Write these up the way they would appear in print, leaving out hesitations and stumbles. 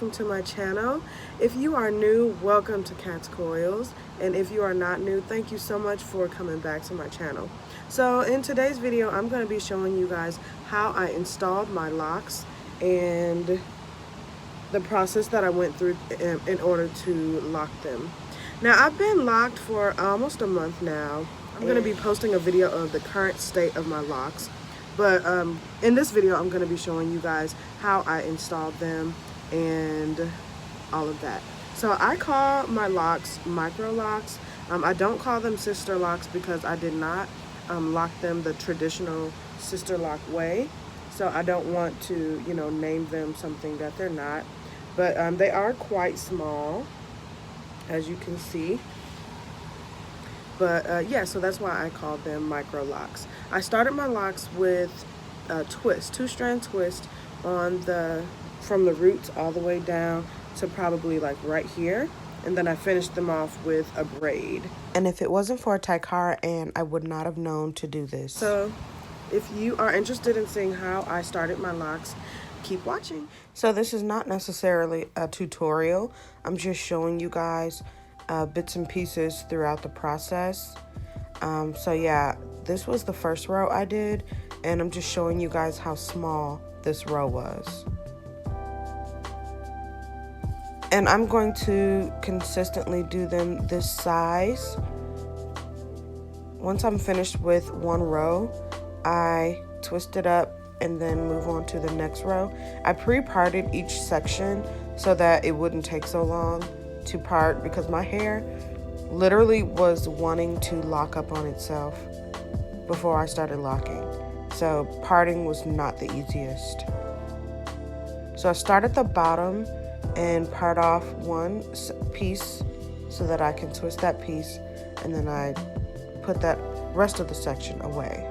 welcome to my channel. If you are new, welcome to Cat's Coils, and if you are not new, thank you so much for coming back to my channel. So in today's video, I'm going to be showing you guys how I installed my locks and the process that I went through in order to lock them. Now, I've been locked for almost a month now. I'm going to be posting a video of the current state of my locks. But in this video, I'm going to be showing you guys how I installed them and all of that. So I call my locks micro locks. I don't call them sister locks because I did not lock them the traditional sister lock way. So I don't want to, name them something that they're not. But they are quite small, as you can see. But yeah, so that's why I call them micro locks. I started my locks with a twist, 2-strand twist from the roots all the way down to probably like right here. And then I finished them off with a braid. And if it wasn't for a Taikara and I would not have known to do this. So if you are interested in seeing how I started my locks, keep watching. So this is not necessarily a tutorial. I'm just showing you guys bits and pieces throughout the process. So yeah, this was the first row I did, and I'm just showing you guys how small this row was. And I'm going to consistently do them this size. Once I'm finished with one row, I twist it up and then move on to the next row. I pre-parted each section so that it wouldn't take so long to part because my hair literally was wanting to lock up on itself before I started locking. So parting was not the easiest. So I start at the bottom and part off one piece so that I can twist that piece, and then I put that rest of the section away.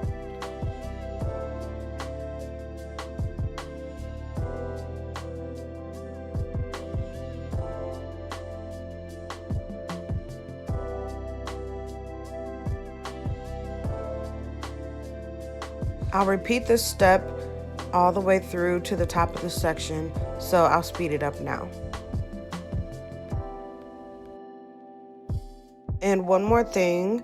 I'll repeat this step all the way through to the top of the section, so I'll speed it up now. And one more thing,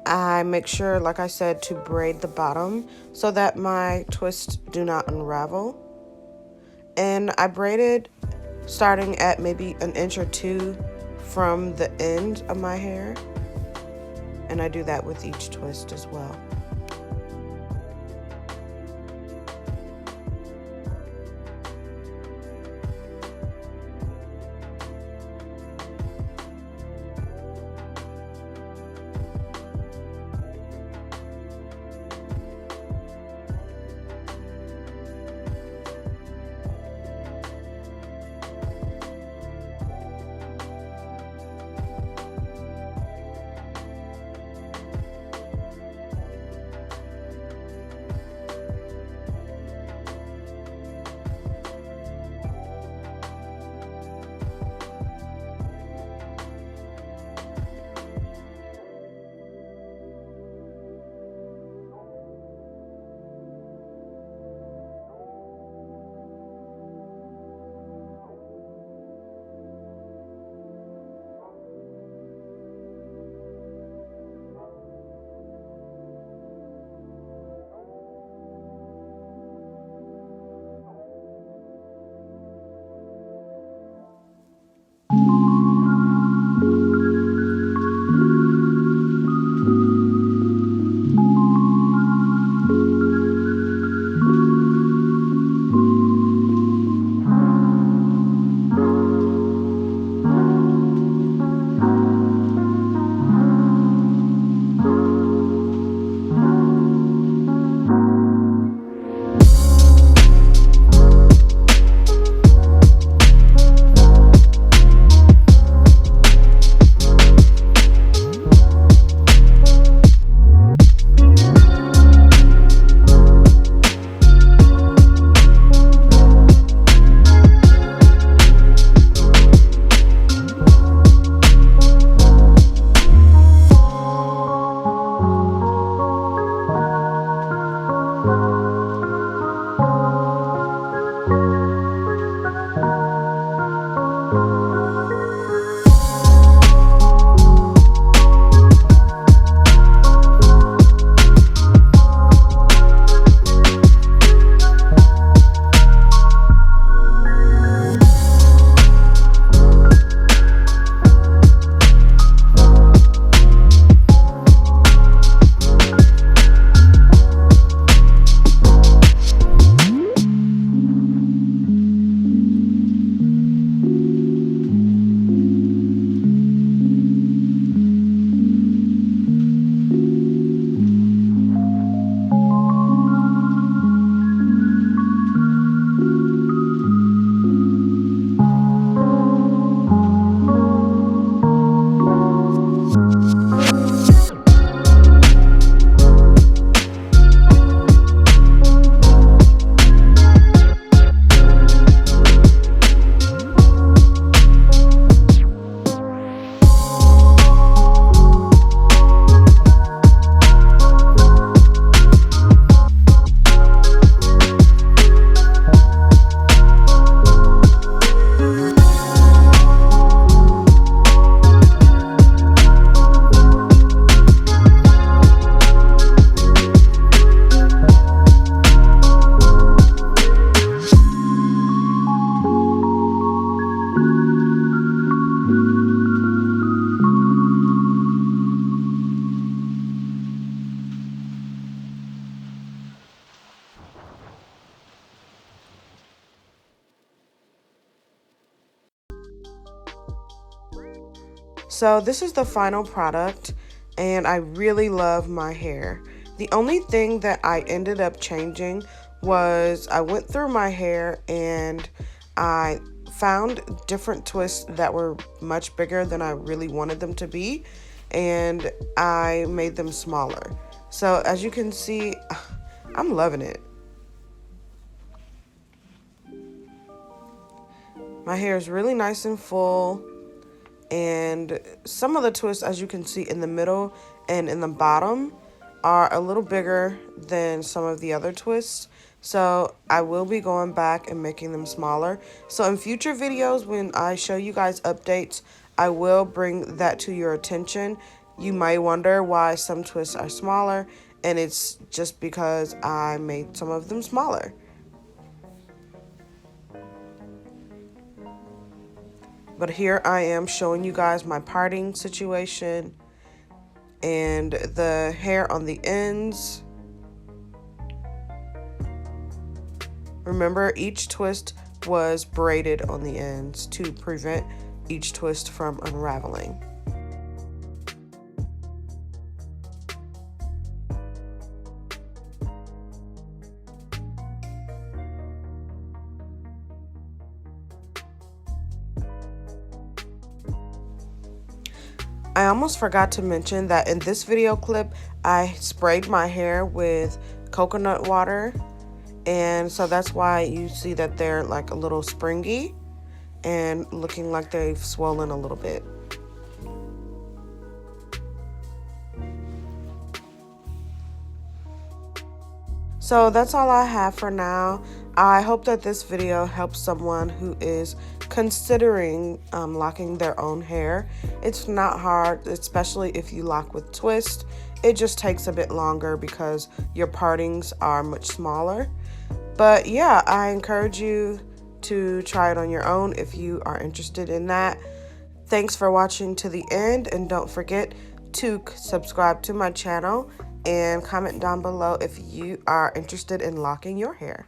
I make sure, like I said, to braid the bottom so that my twists do not unravel. And I braided starting at maybe an inch or two from the end of my hair. And I do that with each twist as well. So this is the final product, and I really love my hair. The only thing that I ended up changing was I went through my hair and I found different twists that were much bigger than I really wanted them to be, and I made them smaller. So as you can see, I'm loving it. My hair is really nice and full, and some of the twists, as you can see in the middle and in the bottom, are a little bigger than some of the other twists. So I will be going back and making them smaller. So in future videos, when I show you guys updates, I will bring that to your attention. You might wonder why some twists are smaller, and it's just because I made some of them smaller. But here I am showing you guys my parting situation and the hair on the ends. Remember, each twist was braided on the ends to prevent each twist from unraveling. I almost forgot to mention that in this video clip, I sprayed my hair with coconut water, and so that's why you see that they're like a little springy and looking like they've swollen a little bit. So that's all I have for now. I hope that this video helps someone who is considering locking their own hair. It's not hard, especially if you lock with twist. It just takes a bit longer because your partings are much smaller. But yeah, I encourage you to try it on your own if you are interested in that. Thanks for watching to the end, and don't forget to subscribe to my channel and comment down below if you are interested in locking your hair.